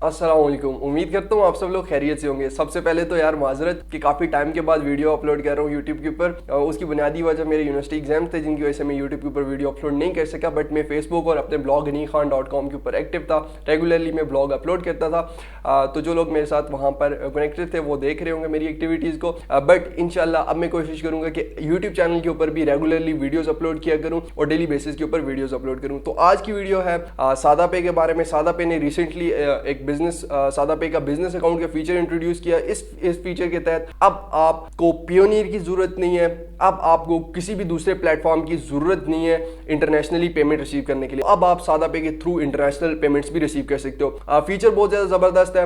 अस्सलाम वालेकुम। उम्मीद करता हूँ आप सब लोग खैरियत से होंगे। सबसे पहले तो यार माजरत कि काफ़ी टाइम के बाद वीडियो अपलोड कर रहा हूँ यूट्यूब के ऊपर। उसकी बुनियादी वजह मेरे यूनिवर्सिटी एग्जाम थे जिनकी वजह से मैं यूट्यूब के ऊपर वीडियो अपलोड नहीं कर सका। बट मैं फेसबुक और अपने ब्लॉग ghanikhan.com के ऊपर एक्टिव था। रेगुलरली मैं ब्लॉग अपलोड करता था। तो जो लोग मेरे साथ वहाँ पर कनेक्टेड थे वो देख रहे होंगे मेरी एक्टिविटीज़ को। बट इंशाल्लाह अब मैं कोशिश करूँगा कि यूट्यूब चैनल के ऊपर भी रेगुलरली वीडियोज़ अपलोड किया करूँ और डेली बेसिस के ऊपर वीडियोज़ अपलोड करूँ। तो आज की वीडियो है सादा पे के बारे में। सादा पे ने रिसेंटली एक बिजनेस सादा पे का बिजनेस अकाउंट का फीचर इंट्रोड्यूस किया। इस फीचर के तहत अब आपको पियोनियर की जरूरत नहीं है। अब आपको किसी भी दूसरे प्लेटफॉर्म की जरूरत नहीं है इंटरनेशनली पेमेंट रिसीव करने के लिए। अब आप सादा पे के थ्रू इंटरनेशनल पेमेंट्स भी रिसीव कर सकते हो। फीचर बहुत ज़्यादा ज़बरदस्त है।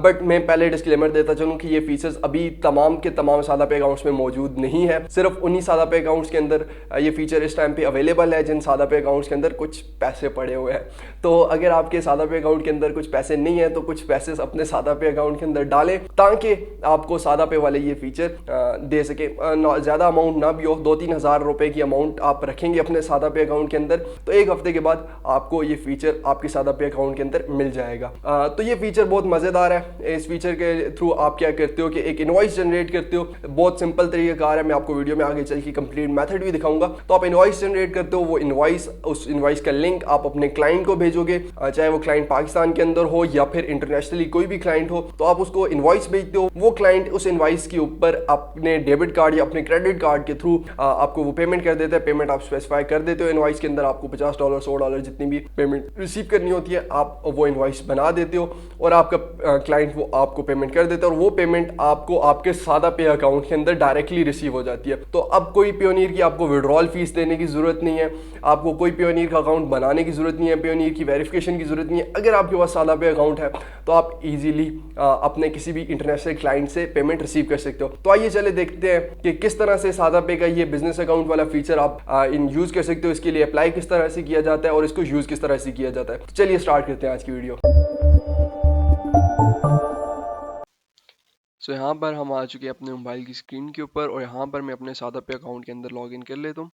बट मैं पहले डिस्क्लेमर देता चलूँ कि ये फीचर्स अभी तमाम के तमाम सादा पे अकाउंट्स में मौजूद नहीं है। सिर्फ उन्हीं सादा पे अकाउंट्स के अंदर ये फीचर इस टाइम पे अवेलेबल है जिन सादा पे अकाउंट्स के अंदर कुछ पैसे पड़े हुए हैं। तो अगर आपके सादा पे अकाउंट के अंदर कुछ पैसे नहीं है तो कुछ पैसे अपने सादा पे अकाउंट के अंदर डालें ताकि आपको सादा पे वाले ये फीचर दे सके। ज़्यादा अमाउंट ना भी हो, 2-3 हज़ार रुपए की अमाउंट आप रखेंगे अपने सादा पे अकाउंट के अंदर तो एक हफ्ते के बाद आपको ये फीचर आपके सादा पे अकाउंट के अंदर मिल जाएगा। तो ये फीचर बहुत मज़ेदार है। इस फीचर के थ्रू आप क्या करते हो कि एक इनवॉइस जनरेट करते हो। बहुत सिंपल तरीकाकार है। मैं आपको वीडियो में आगे चल के कंप्लीट मेथड भी दिखाऊंगा। तो आप इनवॉइस जनरेट करते हो, वो इनवॉइस उस इनवॉइस का लिंक आप अपने क्लाइंट को भेजोगे, चाहे वो क्लाइंट पाकिस्तान के अंदर हो या फिर इंटरनेशनली कोई भी क्लाइंट हो। तो आप उसको इनवॉइस भेजते हो, वो क्लाइंट उस इनवॉइस के ऊपर अपने डेबिट कार्ड या अपने क्रेडिट कार्ड के थ्रू आपको वो पेमेंट कर देता है। पेमेंट आप स्पेसिफाई कर देते हो इनवॉइस के अंदर। आपको $50 $100 जितनी भी पेमेंट रिसीव करनी होती है आप वो इनवॉइस बना देते हो और आपका क्लाइंट वो आपको पेमेंट कर देता है और वो पेमेंट आपको आपके सादा पे अकाउंट के अंदर डायरेक्टली रिसीव हो जाती है। तो अब कोई पियोनियर की आपको विड्रॉल फीस देने की जरूरत नहीं है। आपको कोई पियोनियर का अकाउंट बनाने की जरूरत नहीं है। पियोनियर की वेरिफिकेशन की जरूरत नहीं है। अगर आपके पास सादा पे अकाउंट है तो आप इजीली अपने किसी भी इंटरनेशनल क्लाइंट से पेमेंट रिसीव कर सकते हो। तो आइए चले देखते हैं कि किस तरह से सादा पे का ये बिजनेस अकाउंट वाला फीचर आप इन यूज कर सकते हो। इसके लिए अप्लाई किस तरह से किया जाता है और इसको यूज किस तरह से किया जाता है। तो चलिए स्टार्ट करते हैं आज की वीडियो। सो यहाँ पर हम आ चुके हैं अपने मोबाइल की स्क्रीन के ऊपर और यहाँ पर मैं अपने सादा पे अकाउंट के अंदर लॉग इन कर लेता हूँ।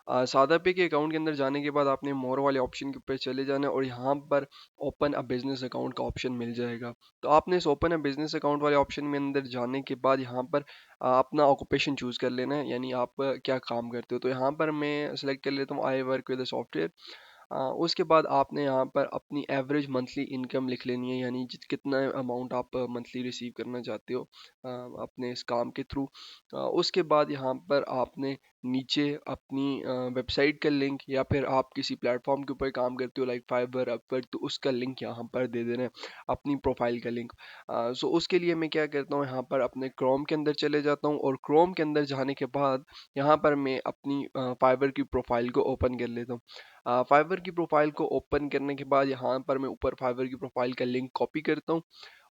सादा पे के अकाउंट के अंदर जाने के बाद आपने मोर वाले ऑप्शन के ऊपर चले जाना है और यहाँ पर ओपन अ बिजनेस अकाउंट का ऑप्शन मिल जाएगा। तो आपने इस ओपन अ बिजनेस अकाउंट वाले ऑप्शन में अंदर जाने के बाद यहाँ पर अपना ऑक्यूपेशन चूज कर लेना है, यानी आप क्या काम करते हो। तो यहाँ पर मैं सेलेक्ट कर लेता हूँ आई वर्क विद सॉफ्टवेयर। उसके बाद आपने यहाँ पर अपनी एवरेज मंथली इनकम लिख लेनी है, यानी कितना अमाउंट आप मंथली रिसीव करना चाहते हो अपने इस काम के थ्रू। उसके बाद यहाँ पर आपने नीचे अपनी वेबसाइट का लिंक या फिर आप किसी प्लेटफॉर्म के ऊपर काम करते हो लाइक फाइवर अपवर्क, तो उसका लिंक यहाँ पर दे देना है, अपनी प्रोफाइल का लिंक। सो उसके लिए मैं क्या करता हूँ, यहाँ पर अपने क्रोम के अंदर चले जाता हूँ और क्रोम के अंदर जाने के बाद यहाँ पर मैं अपनी फाइवर की प्रोफाइल को ओपन कर लेता हूँ। फाइवर की प्रोफाइल को ओपन करने के बाद यहाँ पर मैं ऊपर फाइवर की प्रोफाइल का लिंक कॉपी करता हूँ।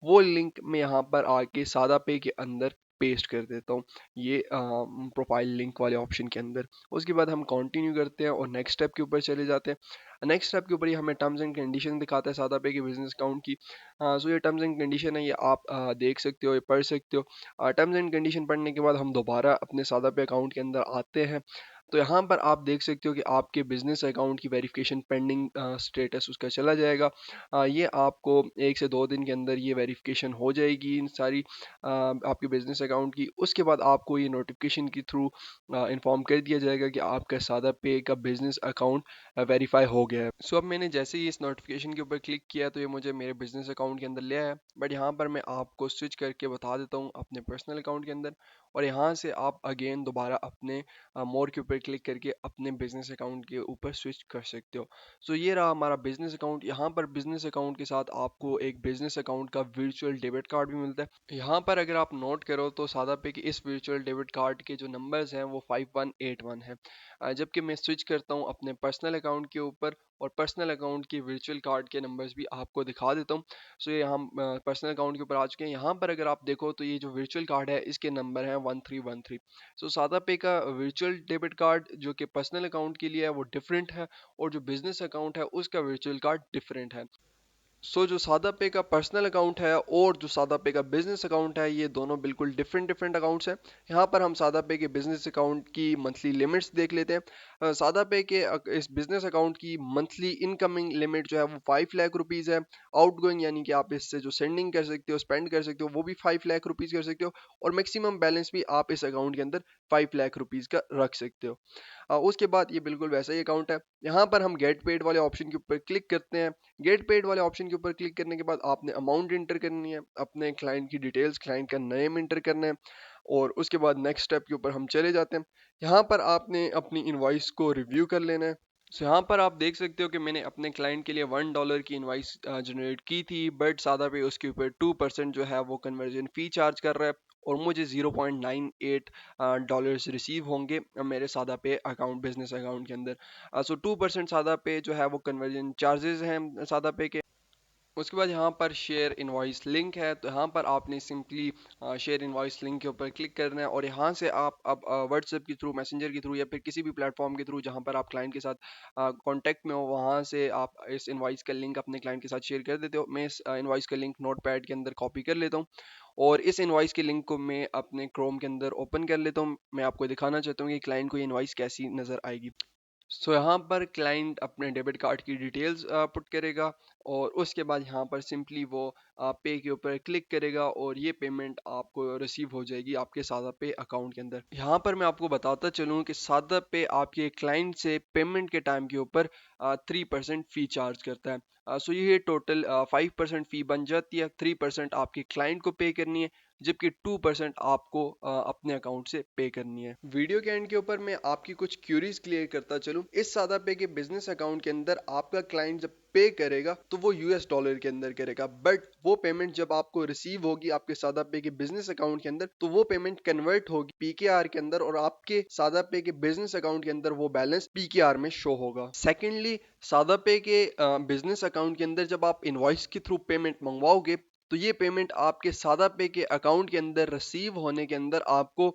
वो लिंक मैं यहाँ पर आके सादा पे के अंदर पेस्ट कर देता हूँ, ये प्रोफाइल लिंक वाले ऑप्शन के अंदर। उसके बाद हम कंटिन्यू करते हैं और नेक्स्ट स्टेप के ऊपर चले जाते हैं। नेक्स्ट स्टेप के ऊपर ये हमें टर्म्स एंड कंडीशन दिखाता है सादा पे के बिजनेस अकाउंट की। सो ये टर्म्स एंड कंडीशन है, ये आप देख सकते हो, ये पढ़ सकते हो। टर्म्स एंड कंडीशन पढ़ने के बाद हम दोबारा अपने सादा पे अकाउंट के अंदर आते हैं। तो यहाँ पर आप देख सकते हो कि आपके बिजनेस अकाउंट की वेरिफिकेशन पेंडिंग स्टेटस उसका चला जाएगा। ये आपको 1 से 2 दिन के अंदर ये वेरिफिकेशन हो जाएगी इन सारी आपके बिजनेस अकाउंट की। उसके बाद आपको ये नोटिफिकेशन के थ्रू इन्फॉर्म कर दिया जाएगा कि आपका सादा पे का बिजनेस अकाउंट वेरीफाई हो गया है। सो अब मैंने जैसे ही इस नोटिफिकेशन के ऊपर क्लिक किया तो ये मुझे मेरे बिजनेस अकाउंट के अंदर ले आया। बट यहाँ पर मैं आपको स्विच करके बता देता हूँ अपने पर्सनल अकाउंट के अंदर, और यहाँ से आप अगेन दोबारा अपने मोर के ऊपर क्लिक करके अपने बिजनेस अकाउंट के ऊपर स्विच कर सकते हो। सो ये रहा हमारा बिजनेस अकाउंट। यहाँ पर बिजनेस अकाउंट के साथ आपको एक बिजनेस अकाउंट का वर्चुअल डेबिट कार्ड भी मिलता है। यहाँ पर अगर आप नोट करो तो सादा पे कि इस वर्चुअल डेबिट कार्ड के जो नंबर्स हैं वो 5181 है। जबकि मैं स्विच करता हूँ अपने पर्सनल अकाउंट के ऊपर और पर्सनल अकाउंट के वर्चुअल कार्ड के नंबर्स भी आपको दिखा देता हूँ। सो ये हम पर्सनल अकाउंट के ऊपर आ चुके हैं। यहाँ पर अगर आप देखो तो ये जो वर्चुअल कार्ड है इसके नंबर हैं 1313। सो सादा पे का वर्चुअल डेबिट कार्ड जो कि पर्सनल अकाउंट के लिए है वो डिफरेंट है और जो बिजनेस अकाउंट है उसका वर्चुअल कार्ड डिफरेंट है। जो सादा पे का पर्सनल अकाउंट है और जो सादा पे का बिजनेस अकाउंट है, ये दोनों बिल्कुल डिफरेंट डिफरेंट अकाउंट्स हैं। यहाँ पर हम सादा पे के बिजनेस अकाउंट की मंथली लिमिट्स देख लेते हैं। सादा पे के इस बिजनेस अकाउंट की मंथली इनकमिंग लिमिट जो है वो 5 लाख रुपीज़ है। आउटगोइंग यानी कि आप इससे जो सेंडिंग कर सकते हो, स्पेंड कर सकते हो, वो भी 5 लाख रुपीज़ कर सकते हो। और मैक्सिमम बैलेंस भी आप इस अकाउंट के अंदर 5 लाख रुपीज़ का रख सकते हो। उसके बाद ये बिल्कुल वैसा ही अकाउंट है। यहाँ पर हम गेट पेड वाले ऑप्शन के ऊपर क्लिक करते हैं। गेट पेड वाले ऑप्शन के ऊपर क्लिक करने के बाद आपने अमाउंट इंटर करनी है, अपने क्लाइंट की डिटेल्स, क्लाइंट का नेम इंटर करना है, और उसके बाद नेक्स्ट स्टेप के ऊपर हम चले जाते हैं। यहाँ पर आपने अपनी इनवॉइस को रिव्यू कर लेना है। यहाँ पर आप देख सकते हो कि मैंने अपने क्लाइंट के लिए $1 की इनवॉइस जनरेट की थी, बट सादा पे उसके ऊपर 2% जो है वो कन्वर्जन फी चार्ज कर रहा है, और मुझे 0.98 डॉलर्स रिसीव होंगे मेरे सादा पे अकाउंट, बिजनेस अकाउंट के अंदर। 2% सादा पे जो है वो कन्वर्जन चार्जेस हैं सादा पे के। उसके बाद यहाँ पर शेयर इनवॉइस लिंक है, तो यहाँ पर आपने सिंपली शेयर इनवॉइस लिंक के ऊपर क्लिक करना है, और यहाँ से आप अब व्हाट्सएप के थ्रू, मैसेंजर के थ्रू, या फिर किसी भी प्लेटफॉर्म के थ्रू जहाँ पर आप क्लाइंट के साथ कांटेक्ट में हो, वहाँ से आप इस इनवॉइस का लिंक अपने क्लाइंट के साथ शेयर कर देते हो। मैं इस इनवॉइस का लिंक नोट पैड के अंदर कॉपी कर लेता हूँ, और इस इनवॉइस के लिंक को मैं अपने क्रोम के अंदर ओपन कर लेता हूँ। मैं आपको दिखाना चाहता हूँ कि क्लाइंट को ये इनवॉइस कैसी नज़र आएगी। यहाँ पर क्लाइंट अपने डेबिट कार्ड की डिटेल्स पुट करेगा, और उसके बाद यहाँ पर सिंपली वो पे के ऊपर क्लिक करेगा, और ये पेमेंट आपको रिसीव हो जाएगी आपके सादा पे अकाउंट के अंदर। यहाँ पर मैं आपको बताता चलूँ कि सादा पे आपके क्लाइंट से पेमेंट के टाइम के ऊपर 3% फी चार्ज करता है। ये टोटल 5% फी बन जाती है। 3% आपके क्लाइंट को पे करनी है, जबकि 2% आपको अपने अकाउंट से पे करनी है। वीडियो के एंड के ऊपर मैं आपकी कुछ क्यूरीज क्लियर करता चलूं। इस सादा पे के बिजनेस अकाउंट के अंदर आपका क्लाइंट जब पे करेगा तो वो यूएस डॉलर के अंदर करेगा, बट वो पेमेंट जब आपको रिसीव होगी आपके सादा पे के बिजनेस अकाउंट के अंदर, तो वो पेमेंट कन्वर्ट होगी पीकेआर के अंदर, और आपके सादा पे के बिजनेस अकाउंट के अंदर वो बैलेंस पीकेआर में शो होगा। सेकेंडली, सादा पे के बिजनेस अकाउंट के अंदर जब आप इनवॉइस के थ्रू पेमेंट मंगवाओगे, तो ये पेमेंट आपके सादा पे के अकाउंट के अंदर रिसीव होने के अंदर आपको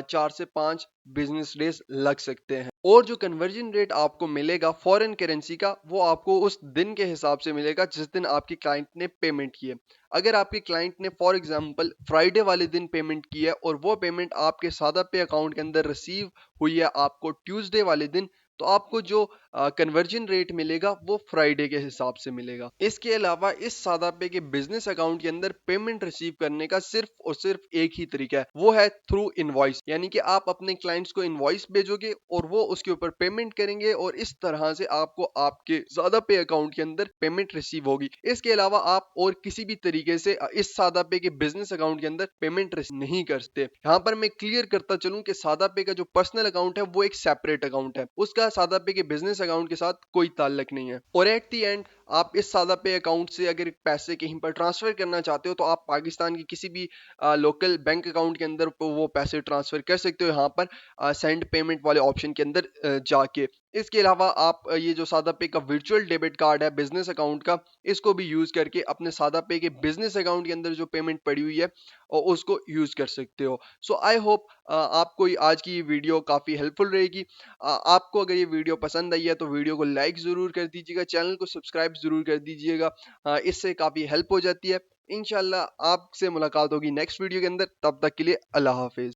4 से 5 बिजनेस डेज लग सकते हैं। और जो कन्वर्जन रेट आपको मिलेगा फॉरेन करेंसी का, वो आपको उस दिन के हिसाब से मिलेगा जिस दिन आपके क्लाइंट ने पेमेंट की है। अगर आपके क्लाइंट ने फॉर एग्जांपल फ्राइडे वाले दिन पेमेंट की है, और वो पेमेंट आपके सादा पे अकाउंट के अंदर रिसीव हुई है आपको ट्यूसडे वाले दिन, तो आपको जो कन्वर्जन रेट मिलेगा वो फ्राइडे के हिसाब से मिलेगा। इसके अलावा इस सादा पे के बिजनेस अकाउंट के अंदर पेमेंट रिसीव करने का सिर्फ और सिर्फ एक ही तरीका है, वो है थ्रू इनवॉइस। यानी कि आप अपने क्लाइंट्स को इनवॉइस भेजोगे और वो उसके ऊपर पेमेंट करेंगे, और इस तरह से आपको आपके सादा पे अकाउंट के अंदर पेमेंट रिसीव होगी। इसके अलावा आप और किसी भी तरीके से इस सादा पे के बिजनेस अकाउंट के अंदर पेमेंट रिसीव नहीं कर सकते। यहाँ पर मैं क्लियर करता चलूं कि सादा पे का जो पर्सनल अकाउंट है वो एक सेपरेट अकाउंट है, उसका सादा पे के बिजनेस अकाउंट के साथ कोई ताल्लुक नहीं है। और एट दी एंड, आप इस सादा पे अकाउंट से अगर पैसे कहीं पर ट्रांसफर करना चाहते हो, तो आप पाकिस्तान की किसी भी लोकल बैंक अकाउंट के अंदर वो पैसे ट्रांसफर कर सकते हो, यहाँ पर सेंड पेमेंट वाले ऑप्शन के अंदर जाके। इसके अलावा आप ये जो सादा पे का वर्चुअल डेबिट कार्ड है बिजनेस अकाउंट का, इसको भी यूज करके अपने सादा पे के बिजनेस अकाउंट के अंदर जो पेमेंट पड़ी हुई है और उसको यूज कर सकते हो। सो आई होप आपको आज की ये वीडियो काफी हेल्पफुल रहेगी। आपको अगर ये वीडियो पसंद आई है तो वीडियो को लाइक ज़रूर कर दीजिएगा, चैनल को सब्सक्राइब ज़रूर कर दीजिएगा। इससे काफ़ी हेल्प हो जाती है। इंशाल्लाह आपसे मुलाकात होगी नेक्स्ट वीडियो के अंदर, तब तक के लिए अल्लाह हाफिज़।